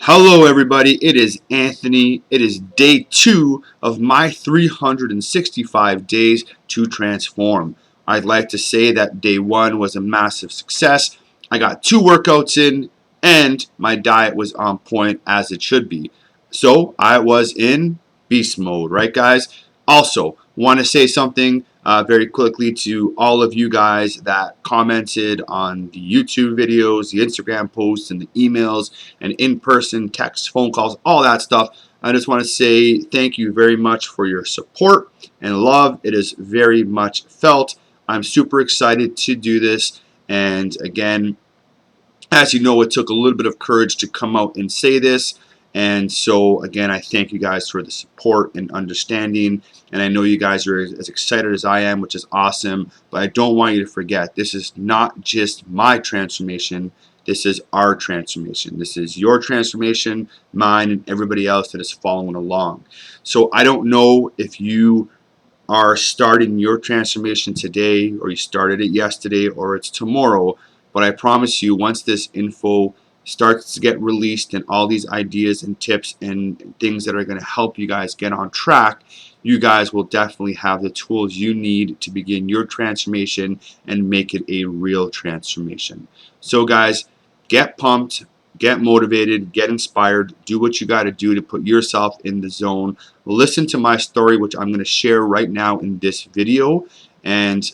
Hello everybody, it is Anthony. It is day 2 of my 365 days to transform. I'd like to say that day 1 was a massive success. I got 2 workouts in and my diet was on point as it should be. So I was in beast mode, right guys? Also, want to say something very quickly to all of you guys that commented on the YouTube videos, the Instagram posts, and the emails, and in-person texts, phone calls, all that stuff. I just want to say thank you very much for your support and love. It is very much felt. I'm super excited to do this. And again, as you know, it took a little bit of courage to come out and say this. And so, again, I thank you guys for the support and understanding. And I know you guys are as excited as I am, which is awesome. But I don't want you to forget, this is not just my transformation. This is our transformation. This is your transformation, mine, and everybody else that is following along. So I don't know if you are starting your transformation today, or you started it yesterday, or it's tomorrow. But I promise you, once this info starts to get released and all these ideas and tips and things that are going to help you guys get on track, you guys will definitely have the tools you need to begin your transformation and make it a real transformation. So guys, get pumped, get motivated, get inspired, do what you got to do to put yourself in the zone. Listen to my story, which I'm going to share right now in this video. And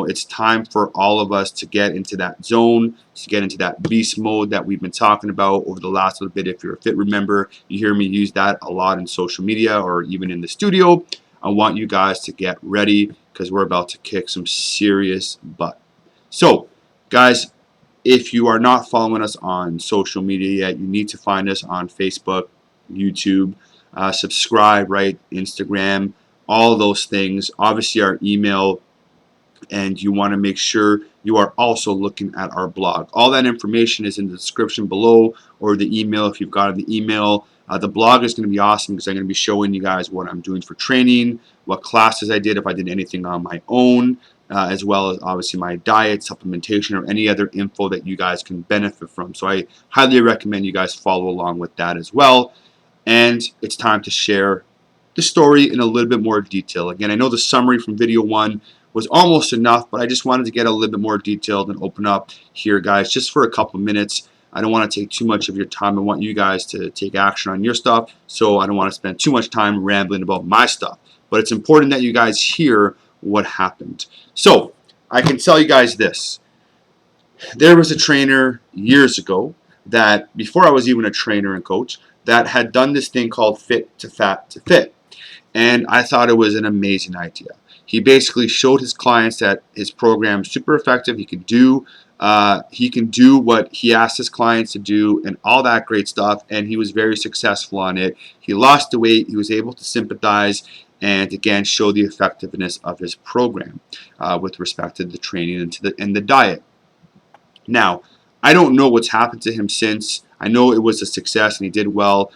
it's time for all of us to get into that zone, to get into that beast mode that we've been talking about over the last little bit. If you're a fit member, you hear me use that a lot in social media or even in the studio. I want you guys to get ready because we're about to kick some serious butt. So, guys, if you are not following us on social media yet, you need to find us on Facebook, YouTube, subscribe, right? Instagram, all those things. Obviously, our email. And you want to make sure you are also looking at our blog. All that information is in the description below, or the email if you've got the email. The blog is going to be awesome because I'm going to be showing you guys what I'm doing for training, what classes I did, if I did anything on my own, as well as obviously my diet, supplementation, or any other info that you guys can benefit from. So I highly recommend you guys follow along with that as well. And it's time to share the story in a little bit more detail. Again, I know the summary from video 1 was almost enough, but I just wanted to get a little bit more detailed and open up here, guys, just for a couple minutes. I don't want to take too much of your time. I want you guys to take action on your stuff, so I don't want to spend too much time rambling about my stuff. But it's important that you guys hear what happened. So I can tell you guys this. There was a trainer years ago that, before I was even a trainer and coach, that had done this thing called Fit to Fat to Fit. And I thought it was an amazing idea. He basically showed his clients that his program is super effective. He can do what he asked his clients to do and all that great stuff. And he was very successful on it. He lost the weight. He was able to sympathize and again show the effectiveness of his program with respect to the training and the diet. Now, I don't know what's happened to him since. I know it was a success and he did well.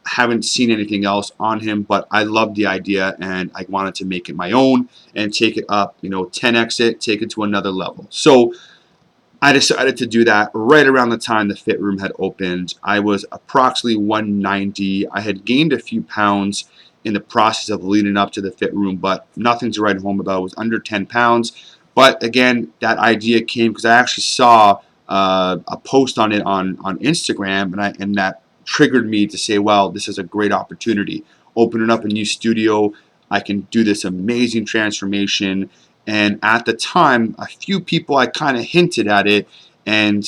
Haven't seen anything else on him, but I love the idea and I wanted to make it my own and take it up, 10x it, take it to another level. So I decided to do that right around the time the fit room had opened. I was approximately 190. I had gained a few pounds in the process of leading up to the fit room, but nothing to write home about. It was under 10 pounds. But again, that idea came because I actually saw a post on it on Instagram, and that triggered me to say, well, this is a great opportunity. Opening up a new studio, I can do this amazing transformation. And at the time, a few people I kind of hinted at it, and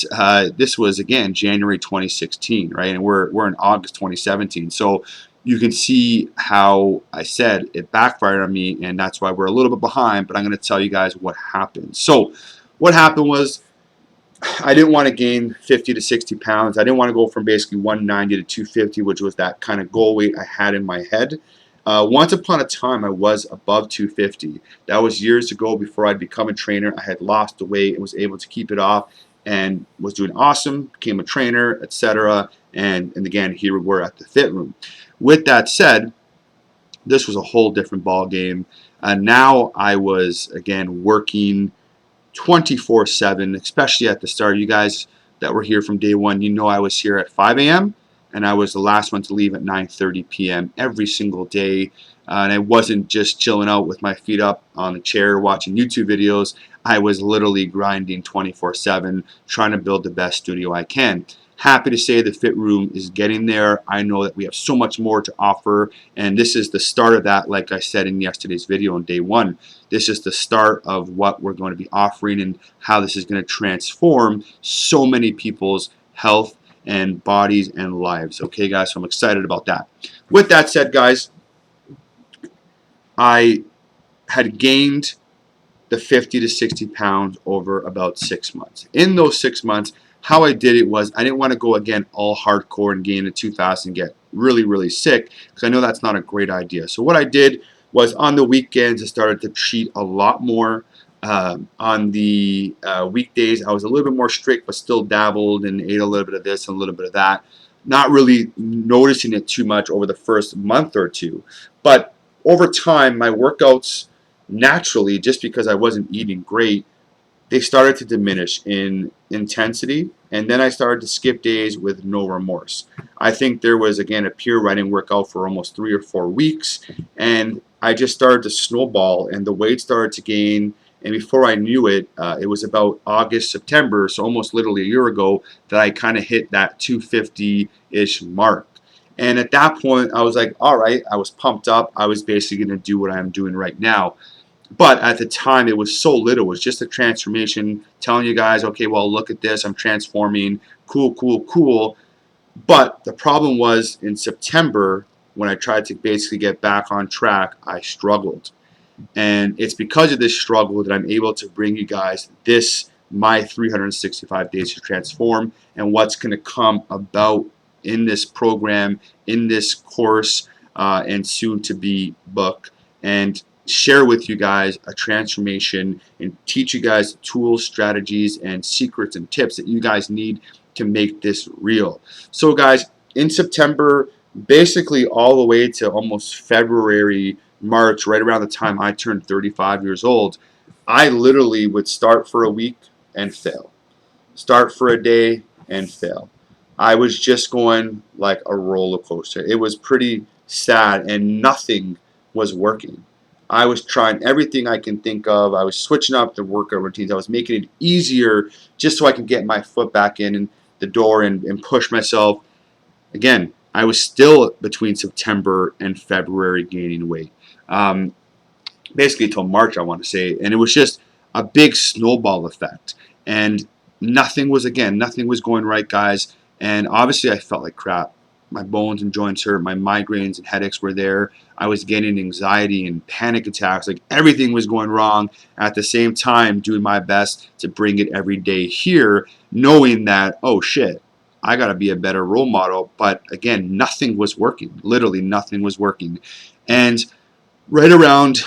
this was again January 2016, right? And we're in August 2017. So you can see how I said it backfired on me, and that's why we're a little bit behind. But I'm going to tell you guys what happened. So what happened was, I didn't want to gain 50 to 60 pounds. I didn't want to go from basically 190 to 250, which was that kind of goal weight I had in my head. Once upon a time, I was above 250. That was years ago before I'd become a trainer. I had lost the weight and was able to keep it off and was doing awesome, became a trainer, etc. And again, here we were at the fit room. With that said, this was a whole different ball game. Now I was, again, working 24/7, especially at the start. You guys that were here from day one, you know I was here at 5 a.m. and I was the last one to leave at 9:30 p.m. every single day. And I wasn't just chilling out with my feet up on the chair watching YouTube videos. I was literally grinding 24/7, trying to build the best studio I can. Happy to say the Fit Room is getting there. I know that we have so much more to offer, and this is the start of that, like I said in yesterday's video on day one. This is the start of what we're going to be offering and how this is going to transform so many people's health and bodies and lives. Okay, guys, so I'm excited about that. With that said, guys, I had gained the 50 to 60 pounds over about 6 months. In those 6 months, how I did it was I didn't want to go again all hardcore and gain it too fast and get really, really sick, because I know that's not a great idea. So what I did was on the weekends I started to cheat a lot more. On the weekdays I was a little bit more strict, but still dabbled and ate a little bit of this and a little bit of that. Not really noticing it too much over the first month or two. But over time, my workouts naturally, just because I wasn't eating great, they started to diminish in intensity, and then I started to skip days with no remorse. I think there was, again, a pure running workout for almost 3 or 4 weeks, and I just started to snowball, and the weight started to gain, and before I knew it, it was about August, September, so almost literally a year ago, that I kind of hit that 250-ish mark. And at that point, I was like, all right, I was pumped up. I was basically going to do what I'm doing right now. But at the time, it was so little. It was just a transformation, telling you guys, okay, well, look at this. I'm transforming. Cool, cool, cool. But the problem was in September, when I tried to basically get back on track, I struggled. And it's because of this struggle that I'm able to bring you guys this, my 365 Days to Transform, and what's going to come about in this program, in this course, and soon to be book. And share with you guys a transformation and teach you guys tools, strategies, and secrets and tips that you guys need to make this real. So guys, in September, basically all the way to almost February, March, right around the time I turned 35 years old, I literally would start for a week and fail. Start for a day and fail. I was just going like a roller coaster. It was pretty sad, and nothing was working. I was trying everything I can think of. I was switching up the workout routines. I was making it easier just so I could get my foot back in the door and push myself. Again, I was still between September and February gaining weight. Basically until March, I want to say. And it was just a big snowball effect. And nothing was going right, guys. And obviously I felt like crap. My bones and joints hurt. My migraines and headaches were there. I was getting anxiety and panic attacks. Like everything was going wrong. At the same time, doing my best to bring it every day here, knowing that, oh shit, I got to be a better role model. But again, nothing was working. Literally nothing was working. And right around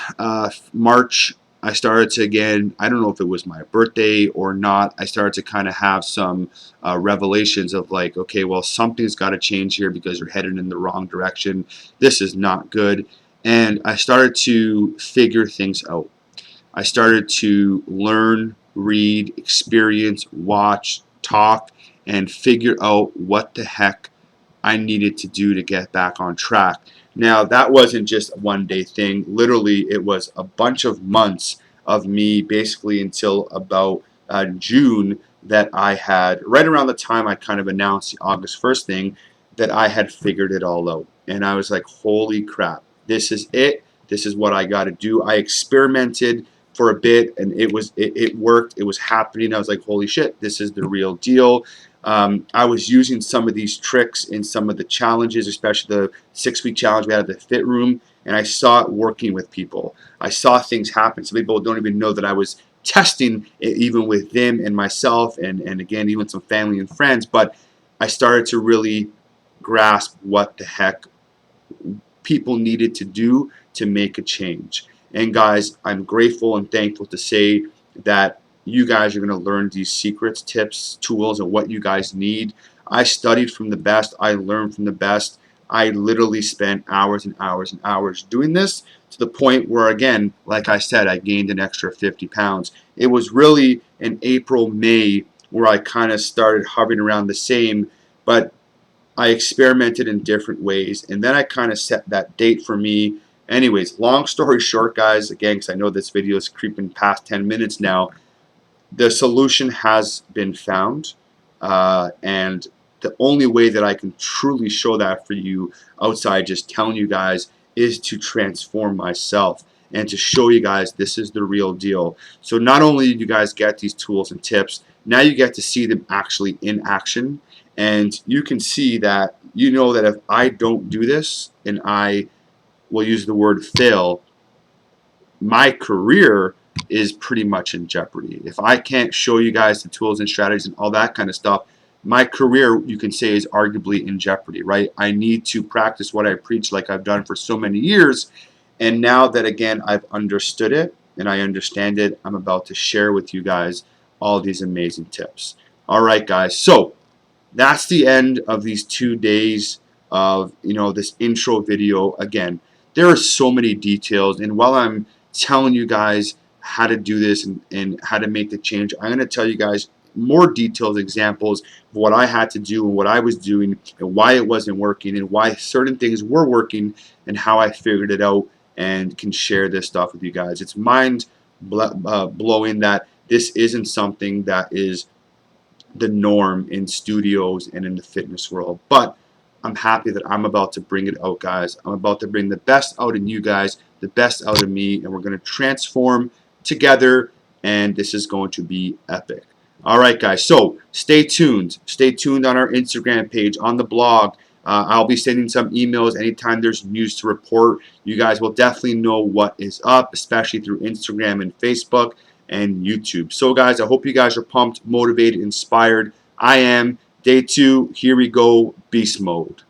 March, I started to, again, I don't know if it was my birthday or not, I started to kind of have some revelations of like, okay, well, something's got to change here because you're headed in the wrong direction. This is not good. And I started to figure things out. I started to learn, read, experience, watch, talk, and figure out what the heck I needed to do to get back on track. Now, that wasn't just a one-day thing. Literally, it was a bunch of months of me, basically until about June, that I had, right around the time I kind of announced the August 1st thing, that I had figured it all out. And I was like, holy crap, this is it. This is what I got to do. I experimented for a bit, and it worked. It was happening. I was like, holy shit, this is the real deal. I was using some of these tricks in some of the challenges, especially the 6-week challenge we had at the Fit Room, and I saw it working with people. I saw things happen. Some people don't even know that I was testing it, even with them and myself, and again, even some family and friends, but I started to really grasp what the heck people needed to do to make a change. And guys, I'm grateful and thankful to say that you guys are going to learn these secrets, tips, tools, and what you guys need. I studied from the best. I learned from the best. I literally spent hours and hours and hours doing this, to the point where, again, like I said, I gained an extra 50 pounds. It was really in April, May, where I kind of started hovering around the same, but I experimented in different ways, and then I kind of set that date for me. Anyways, long story short, guys, again, because I know this video is creeping past 10 minutes now, the solution has been found, and the only way that I can truly show that for you outside just telling you guys is to transform myself and to show you guys this is the real deal. So not only do you guys get these tools and tips, now you get to see them actually in action, and you can see that, you know, that if I don't do this and I will use the word fail, my career is pretty much in jeopardy. If I can't show you guys the tools and strategies and all that kind of stuff, my career, you can say, is arguably in jeopardy, right? I need to practice what I preach like I've done for so many years. And now that, again, I've understood it and I understand it, I'm about to share with you guys all these amazing tips. All right, guys. So that's the end of these 2 days of, you know, this intro video. Again, there are so many details, and while I'm telling you guys how to do this and how to make the change, I'm going to tell you guys more detailed examples of what I had to do and what I was doing and why it wasn't working and why certain things were working and how I figured it out and can share this stuff with you guys. It's mind blowing that this isn't something that is the norm in studios and in the fitness world. But I'm happy that I'm about to bring it out, guys. I'm about to bring the best out in you guys, the best out of me, and we're going to transform together, and this is going to be epic. All right, guys, so stay tuned. Stay tuned on our Instagram page, on the blog. I'll be sending some emails anytime there's news to report. You guys will definitely know what is up, especially through Instagram and Facebook and YouTube. So, guys, I hope you guys are pumped, motivated, inspired. I am. Day 2, here we go, beast mode.